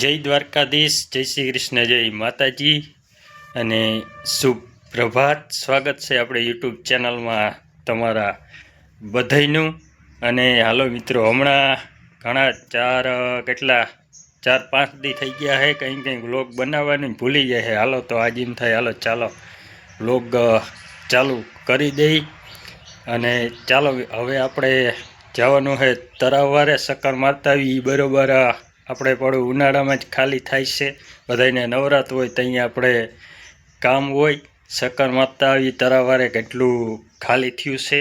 જય દ્વારકાધીશ, જય શ્રી કૃષ્ણ, જય માતાજી અને શુભ પ્રભાત। સ્વાગત છે આપણે યુટ્યુબ ચેનલમાં તમારા બધાયનું। અને હાલો મિત્રો, હમણાં ઘણા ચાર પાંચ દી થઈ ગયા છે, કંઈ વ્લોગ બનાવવાનું ભૂલી જાય છે। હાલો તો આજ એમ થાય હાલો ચાલો વ્લોગ ચાલુ કરી દઈ। અને ચાલો હવે આપણે જવાનું છે તરાવવારે ચક્કર મારતા આવી। બરોબર આપણે પડું ઉનાળામાં જ ખાલી થાય છે, બધાને નવરાત હોય ત્યાં આપણે કામ હોય। ચક્કર મારતા આવી તરાવવારે કેટલું ખાલી થયું છે,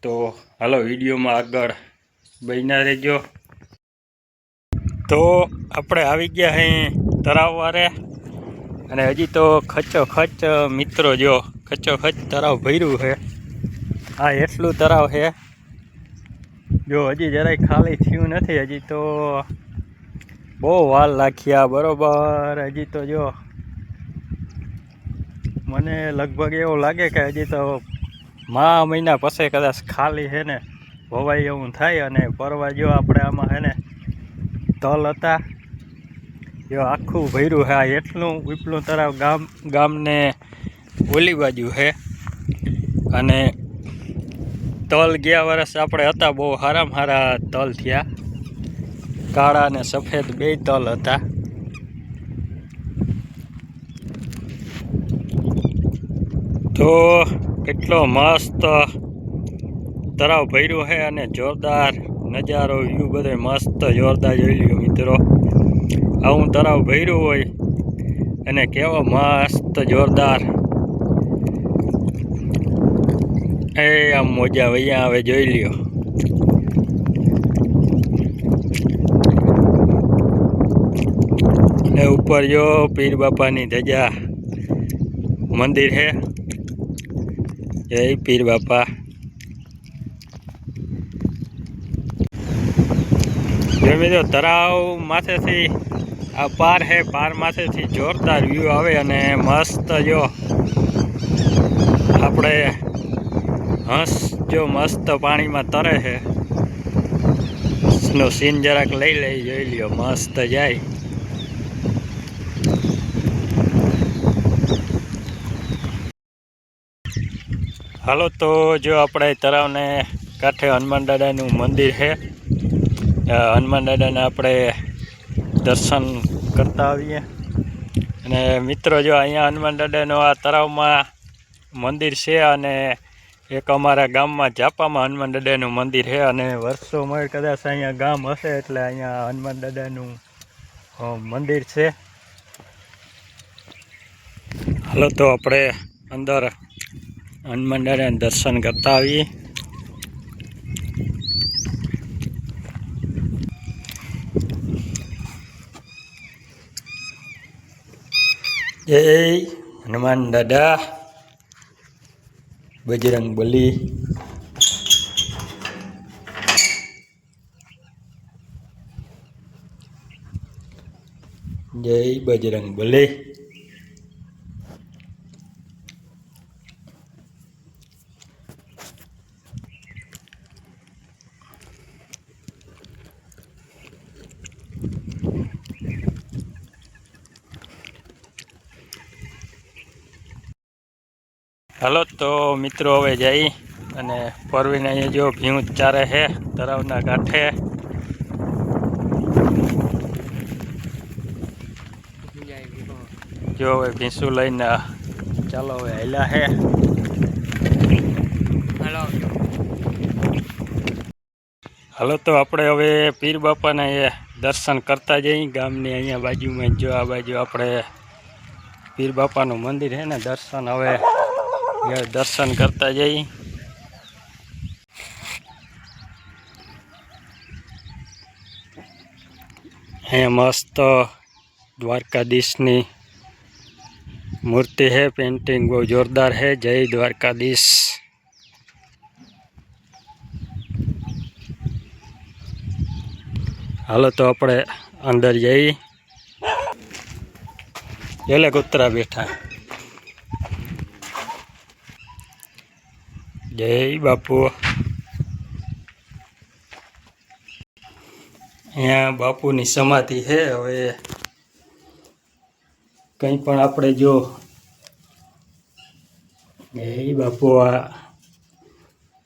તો હાલો વિડીયોમાં આગળ બન્યા રહેજો। તો આપણે આવી ગયા અહીં તરાવવારે, અને હજી તો ખચોખચ મિત્રો જો ખચોખચ તરાવ ભર્યું છે। આ એટલું તરાવ છે, જો હજી જરાય ખાલી થયું નથી। હજી તો બહુ વાર લાગ્યા બરોબર। હજી તો જો મને લગભગ એવું લાગે કે હજી તો મહિના પછી કદાચ ખાલી છે ને ભવાઈ એવું થાય। અને પરવા જો આપણે આમાં છે ને તલ હતા, જો આખું ભર્યું છે। આ એટલું ઉપલું તરાવ ગામને ઓલી બાજુ છે। અને તલ ગયા વર્ષ આપણે હતા, બહુ સારામાં સારા તલ થયા, કાળા અને સફેદ બે તલ હતા। તો કેટલો મસ્ત તરાવ ભર્યું છે, અને જોરદાર નજારો વ્યૂ બધો મસ્ત જોરદાર જોઈ લ્યો મિત્રો। આવું તરાવ ભર્યું હોય અને કેવો મસ્ત જોરદાર આમ મોજા વૈયા આવે, જોઈ લ્યો। ને ઉપર જો પીર બાપાની ધજા મંદિર છે, જય પીર બાપા। જો મિત્રો તરાવ માથેથી આ પાર છે, પાર માથેથી જોરદાર વ્યૂ આવે, અને મસ્ત જો આપણે હંસ જો મસ્ત પાણીમાં તરે છે નો સીન જરાક લઈ જોઈ લ્યો, મસ્ત જાય। હાલો તો જો આપણે તળાવને કાંઠે હનુમાન દાદાનું મંદિર છે, હનુમાન દાદાના આપણે દર્શન કરતા આવીએ। અને મિત્રો જો અહીંયા હનુમાન દાદાનું આ તળાવમાં મંદિર છે, અને એક અમારા ગામમાં જાપામાં હનુમાન દાદાનું મંદિર છે। અને વર્ષોમાં કદાચ અહીંયા ગામ હશે એટલે અહીંયા હનુમાન દાદાનું મંદિર છે। હાલો તો આપણે અંદર હનુમાન દાદાના દર્શન કરતા આવીએ। જય હનુમાન દાદા, બજરંગ બલી। જય બજરંગ બલી। હાલો તો મિત્રો હવે જઈ અને પરવીને અહીંયા જો ભીંસ ચારે છે તળાવના કાંઠે। જો હવે ભીંસું લઈને ચાલો હવે હાલ્યા છે। હાલો તો આપણે હવે પીર બાપાના એ દર્શન કરતા જઈએ ગામની અહીંયા બાજુમાં। જો આ બાજુ આપણે પીર બાપાનું મંદિર છે ને, દર્શન કરતા જઈએ। અહીંયા મસ્ત દ્વારકાધીશની મૂર્તિ है, पेंटिंग बहुत जोरदार है। जय द्वारकाधीश। हालो तो अपने अंदर जाइए। एले कुतरा बैठा। जय बापू। અહીંયા બાપુની સમાધિ છે. હવે કંઈ પણ આપણે જો એ બાપુ આ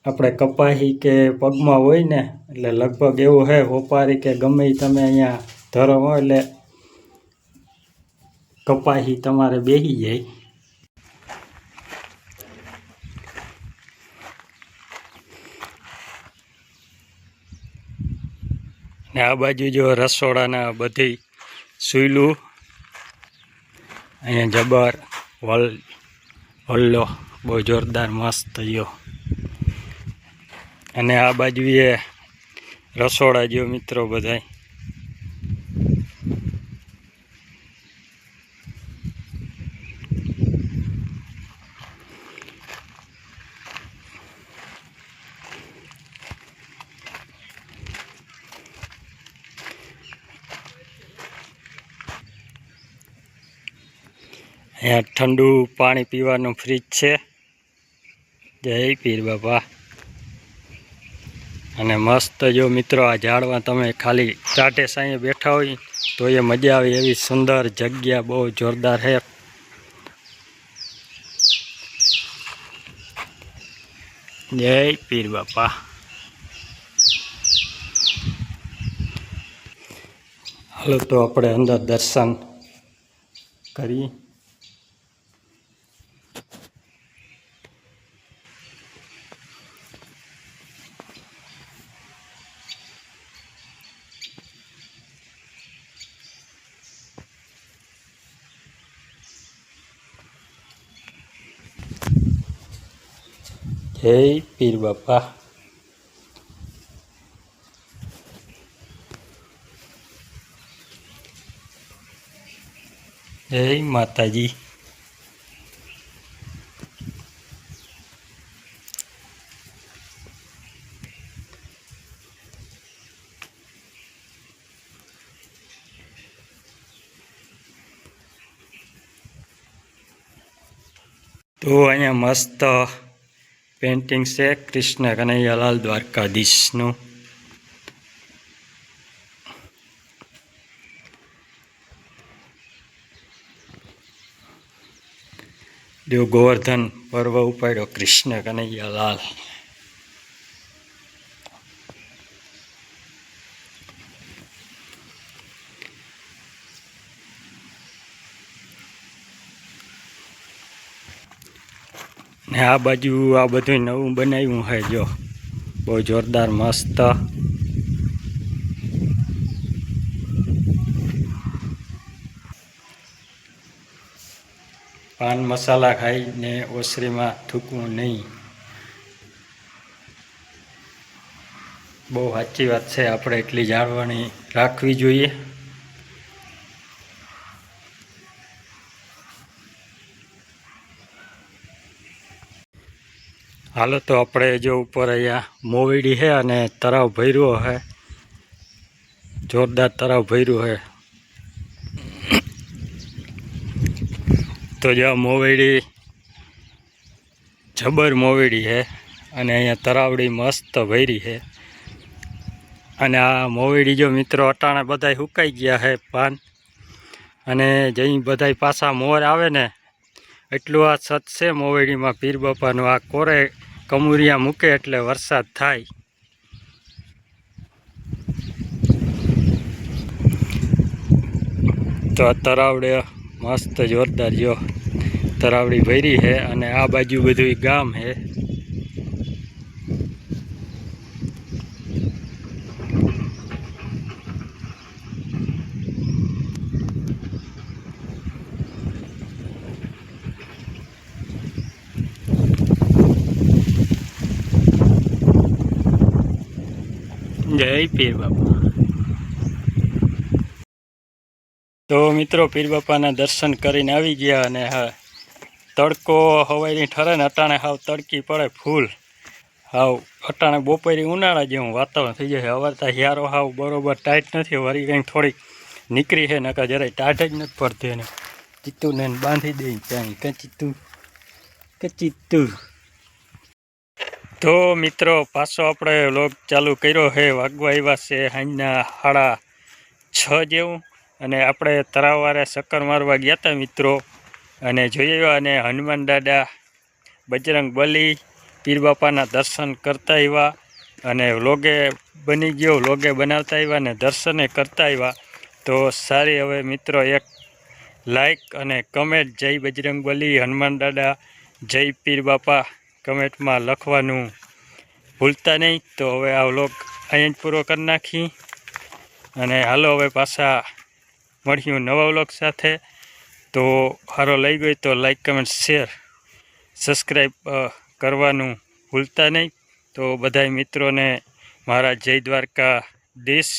આપણે કપાહી કે પગમાં હોય ને એટલે લગભગ એવું છે હોપારી કે ગમે તમે અહીંયા ધરો હોય એટલે કપાહી તમારે બેસી જાય. ને આ બાજુ જો રસોડાના બધી સુઈલું અહીંયા જબર વલ્લો બહુ જોરદાર મસ્ત જો. અને આ બાજુ એ રસોડા જો મિત્રો બધાય. અહીંયા ઠંડુ પાણી પીવાનું ફ્રીજ છે. જય પીર બાપા. અને મસ્ત જો મિત્રો આ ઝાડમાં તમે ખાલી ચાટે સાંયે બેઠા હોય તો એ મજા આવે એવી સુંદર જગ્યા, બહુ જોરદાર છે. જય પીર બાપા. હાલો તો આપણે અંદર દર્શન કરી. જય પીર બાપા. જય માતાજી. તો અહીંયા મસ્ત પેન્ટિંગ છે કૃષ્ણ કનૈયાલાલ દ્વારકાધીશનું. જો ગોવર્ધન પર્વ ઉપાડ્યો કૃષ્ણ કનૈયાલાલ. ને આ બાજુ આ બધું નવું બનાવ્યું છે જો, બહુ જોરદાર મસ્ત. પાન મસાલા ખાઈને ઓસરીમાં થૂકવું નહીં. બહુ સાચી વાત છે, આપણે એટલી જાળવણી રાખવી જોઈએ. હાલો તો આપણે જો ઉપર અહીંયા મોવડી છે અને તળાવ ભર્યો છે, જોરદાર તળાવ ભર્યું છે. તો જો મોવડી જબર મોવડી છે અને અહીંયા તળાવડી મસ્ત ભરી છે. અને આ મોવડી જો મિત્રો અટાણે બધાય સુકાઈ ગયા છે પાન, અને જઈ બધાય પાછા મોર આવે ને એટલું આ સત છે મોવડીમાં પીર બાપાનું. આ કોરે કમુરિયા મૂકે એટલે વરસાદ થાય. તો આ તળાવડે મસ્ત જોરદાર જો તળાવડી ભરી છે અને આ બાજુ બધું ગામ છે. જય પીર બાપા. તો મિત્રો પીર બાપાના દર્શન કરીને આવી ગયા અને હા તડકો હવાઈની ઠરે ને અટાણે હાવ તડકી પડે ફૂલ. હાવ અટાણે બપોરે ઉનાળા જેવું વાતાવરણ થઈ જાય. હવારતા હિયારો હાવ બરોબર ટાઈટ નથી, વળી કંઈક થોડીક નીકળી છે, નકા જરાય ટાઈટ જ નથી પડતી. એને ચિત્તુને બાંધી દઈ ત્યાં કે ચિત્તુ. તો મિત્રો પાછો આપણે વ્લોગ ચાલુ કર્યો છે. વાગવા આવ્યા છે સાંજના 8:30. 6 જેવું, અને આપણે તળાવવારે ચક્કર મારવા ગયા હતા મિત્રો, અને જોઈએ અને હનુમાન દાદા, બજરંગ બલી, પીર બાપાના દર્શન કરતા આવ્યા, અને વ્લોગે બની ગયો, વ્લોગે બનાવતા આવ્યા અને દર્શને કરતા આવ્યા. તો સારી હવે મિત્રો એક લાઈક અને કમેન્ટ જય બજરંગ બલી, હનુમાન દાદા, જય પીર બાપા કમેન્ટમાં લખવાનું ભૂલતા નહીં. તો હવે આ વ્લોગ અહીં જ પૂરો કરી નાખી, અને હાલો હવે પાછા મળ્યું નવા વ્લોગ સાથે. તો સારો લઈ ગયો તો લાઈક કમેન્ટ શેર સબસ્ક્રાઈબ કરવાનું ભૂલતા નહીં. તો બધાય મિત્રોને મારા જય દ્વારકા દેશ.